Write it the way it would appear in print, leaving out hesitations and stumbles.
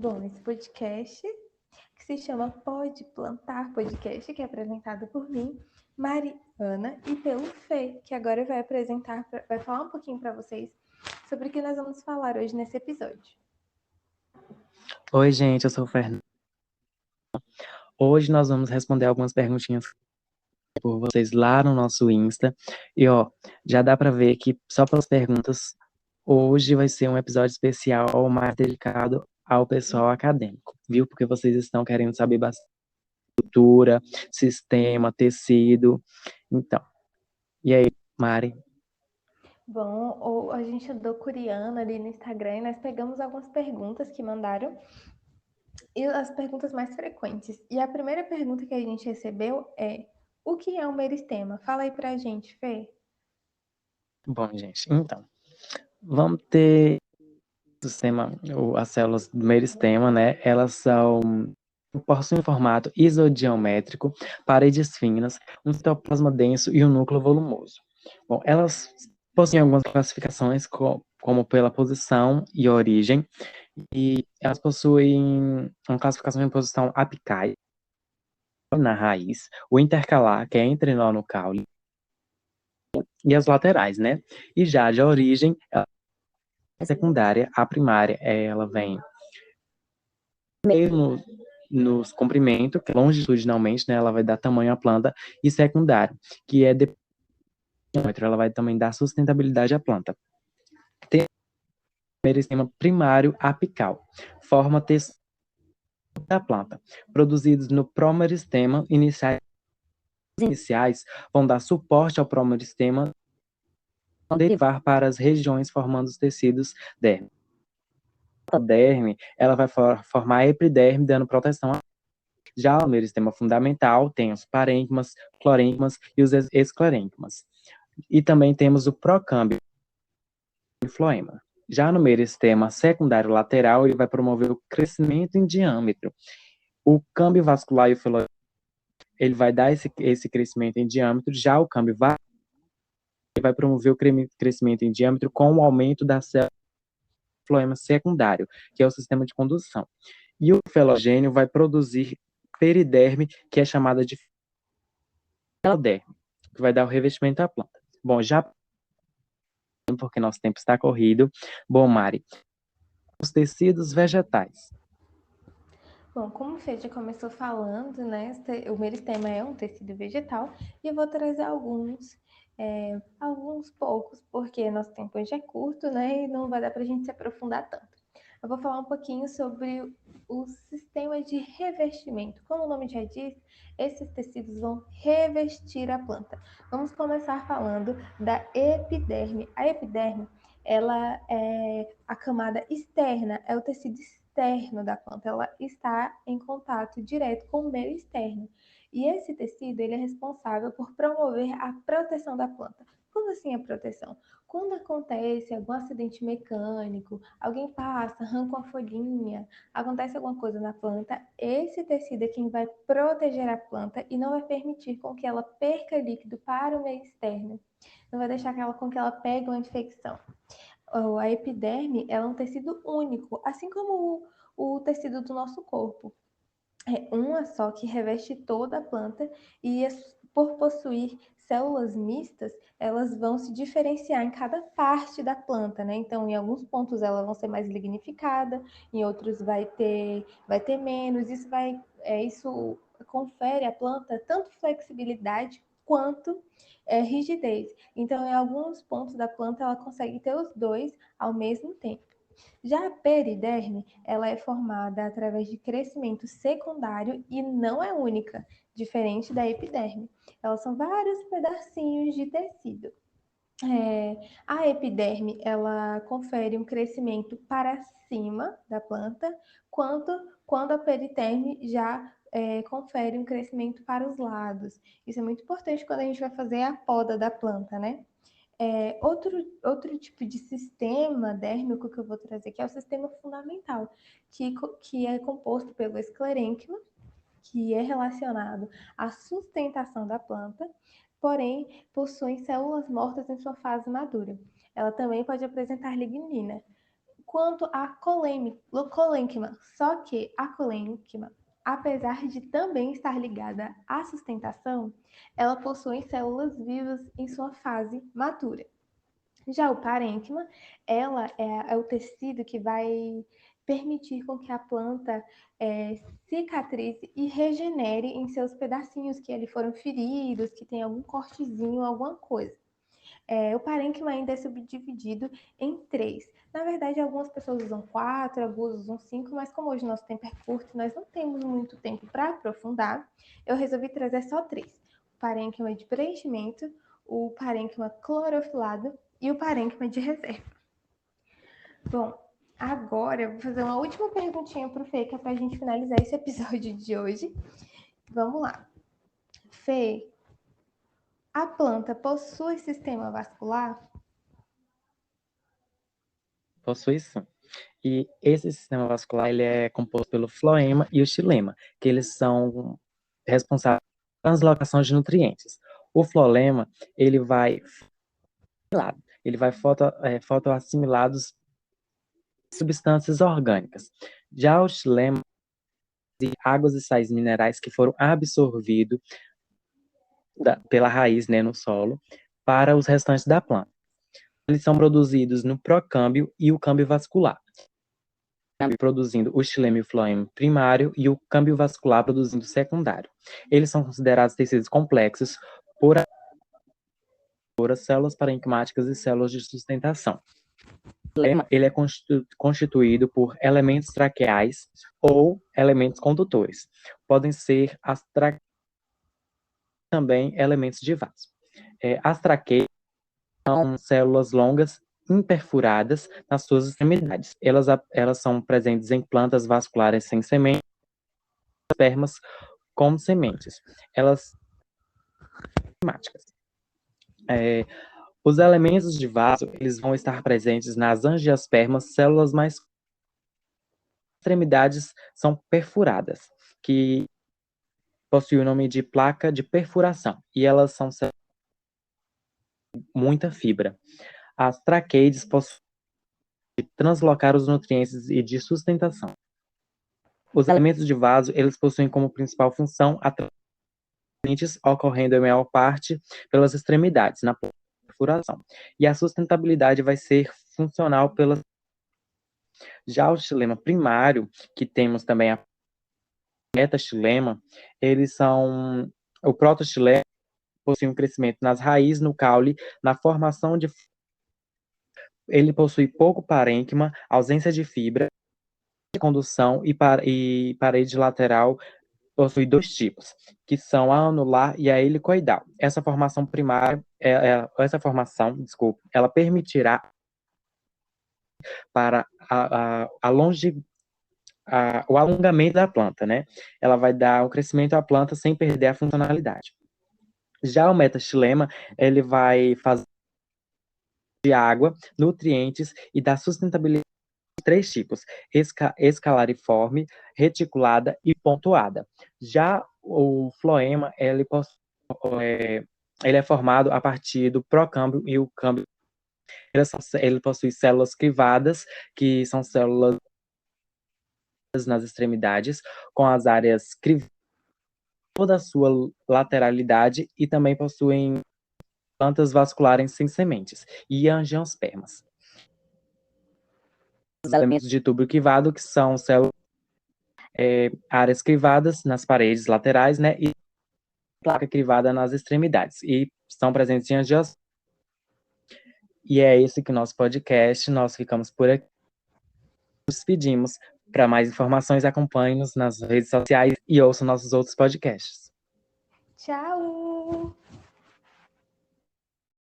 Bom, esse podcast, que se chama Pode Plantar Podcast, que é apresentado por mim, Mariana, e pelo Fê, que agora vai falar um pouquinho para vocês sobre o que nós vamos falar hoje nesse episódio. Oi, gente, eu sou o Fernando. Hoje nós vamos responder algumas perguntinhas por vocês lá no nosso Insta. E ó, já dá pra ver que só pelas perguntas, hoje vai ser um episódio especial mais dedicado ao pessoal acadêmico, viu? Porque vocês estão querendo saber bastante estrutura, sistema, tecido. Então, e aí, Mari? Bom, a gente andou curiando ali no Instagram e nós pegamos algumas perguntas que mandaram e as perguntas mais frequentes. E a primeira pergunta que a gente recebeu é: o que é um meristema? Fala aí pra gente, Fê. Bom, gente, então, vamos ter o sistema, as células do meristema, né? Elas possuem um formato isodiométrico, paredes finas, um citoplasma denso e um núcleo volumoso. Bom, elas possuem algumas classificações, como pela posição e origem, e elas possuem uma classificação de posição apical na raiz, o intercalar, que é entre nó no caule, e as laterais, né? E já de origem, a secundária, a primária, ela vem meio nos comprimentos, que longitudinalmente, né, ela vai dar tamanho à planta, e secundário, que é depois, ela vai também dar sustentabilidade à planta. Tem o meristema primário apical, forma textura da planta, produzidos no promeristema iniciais vão dar suporte ao promeristema, derivar para as regiões formando os tecidos derme. A derme, ela vai formar a epiderme, dando proteção. Já o meristema fundamental tem os parênquimas, clorênquimas e os esclerênquimas. E também temos o procâmbio e floema. Já no meristema secundário lateral, ele vai promover o crescimento em diâmetro. O câmbio vascular e o floema, ele vai dar esse crescimento em diâmetro. Já o câmbio vascular vai promover o crescimento em diâmetro com o aumento da célula floema secundário, que é o sistema de condução. E o felogênio vai produzir periderme, que é chamada de filoderme, que vai dar o revestimento à planta. Bom, já porque nosso tempo está corrido. Bom, Mari, os tecidos vegetais. Bom, como o Fê já começou falando, né, o meristema é um tecido vegetal e eu vou trazer alguns poucos, porque nosso tempo hoje é curto, né, e não vai dar para a gente se aprofundar tanto. Eu vou falar um pouquinho sobre o sistema de revestimento. Como o nome já diz, esses tecidos vão revestir a planta. Vamos começar falando da epiderme. A epiderme, ela é a camada externa, é o tecido externo da planta, ela está em contato direto com o meio externo. E esse tecido ele é responsável por promover a proteção da planta. Como assim a proteção? Quando acontece algum acidente mecânico, alguém passa, arranca uma folhinha, acontece alguma coisa na planta, esse tecido é quem vai proteger a planta e não vai permitir com que ela perca líquido para o meio externo. Não vai deixar com que ela pegue uma infecção. A epiderme ela é um tecido único, assim como o tecido do nosso corpo. É uma só que reveste toda a planta e por possuir células mistas, elas vão se diferenciar em cada parte da planta, né? Então, em alguns pontos elas vão ser mais lignificada, em outros vai ter menos. Isso confere à planta tanto flexibilidade quanto rigidez. Então, em alguns pontos da planta ela consegue ter os dois ao mesmo tempo. Já a periderme, ela é formada através de crescimento secundário e não é única, diferente da epiderme. Elas são vários pedacinhos de tecido. A epiderme, ela confere um crescimento para cima da planta, quando a periderme já confere um crescimento para os lados. Isso é muito importante quando a gente vai fazer a poda da planta, né? Outro tipo de sistema dérmico que eu vou trazer aqui é o sistema fundamental, que é composto pelo esclerênquima, que é relacionado à sustentação da planta, porém possui células mortas em sua fase madura. Ela também pode apresentar lignina. quanto a colênquima. Só que a colênquima, apesar de também estar ligada à sustentação, ela possui células vivas em sua fase matura. Já o parênquima, ela é o tecido que vai permitir com que a planta cicatrize e regenere em seus pedacinhos que ali foram feridos, que tem algum cortezinho, alguma coisa. O parênquima ainda é subdividido em 3. Na verdade, algumas pessoas usam 4, alguns usam 5, mas como hoje nosso tempo é curto, nós não temos muito tempo para aprofundar, eu resolvi trazer só 3. O parênquima de preenchimento, o parênquima clorofilado e o parênquima de reserva. Bom, agora eu vou fazer uma última perguntinha para o Fê, que é para a gente finalizar esse episódio de hoje. Vamos lá. Fê, a planta possui sistema vascular? Possui sim. E esse sistema vascular ele é composto pelo floema e o xilema, que eles são responsáveis pela translocação de nutrientes. O floema ele vai fotoassimilados substâncias orgânicas. Já o xilema, águas e sais minerais que foram absorvidos pela raiz, né, no solo, para os restantes da planta. Eles são produzidos no procâmbio e o câmbio vascular. Produzindo o xilema e o floema primário e o câmbio vascular produzindo o secundário. Eles são considerados tecidos complexos por células parenquimáticas e células de sustentação. O xilema ele é constituído por elementos traqueais ou elementos condutores. Podem ser as traqueias também elementos de vaso. As traqueias são células longas imperfuradas nas suas extremidades. Elas são presentes em plantas vasculares sem sementes, espermas com sementes. Elas são climáticas. Os elementos de vaso, eles vão estar presentes nas angiospermas, células mais extremidades são perfuradas, que possuem o nome de placa de perfuração, e elas são células com muita fibra. As traqueides possuem translocar os nutrientes e de sustentação. Os elementos de vaso, eles possuem como principal função a ocorrendo em maior parte pelas extremidades, na perfuração. E a sustentabilidade vai ser funcional pela. Já o xilema primário, que temos também a metaxilema, eles são o protoxilema possui um crescimento nas raízes, no caule, na formação de. Ele possui pouco parênquima, ausência de fibra, de condução e parede lateral possui 2 tipos, que são a anular e a helicoidal. Essa formação primária, ela permitirá para o alongamento da planta, né? Ela vai dar o crescimento à planta sem perder a funcionalidade. Já o metaxilema, ele vai fazer de água, nutrientes e dar sustentabilidade de 3 tipos: escalariforme, reticulada e pontuada. Já o floema, ele é formado a partir do procâmbio e o câmbio. Ele possui células crivadas, que são células nas extremidades, com as áreas crivadas, toda a sua lateralidade, e também possuem plantas vasculares sem sementes e angiospermas. Os elementos de tubo crivado, que são células, áreas crivadas nas paredes laterais, né, e placa crivada nas extremidades, e estão presentes em angiospermas. E é esse que é o nosso podcast. Nós ficamos por aqui. Nos despedimos. Para mais informações, acompanhe-nos nas redes sociais e ouça nossos outros podcasts. Tchau!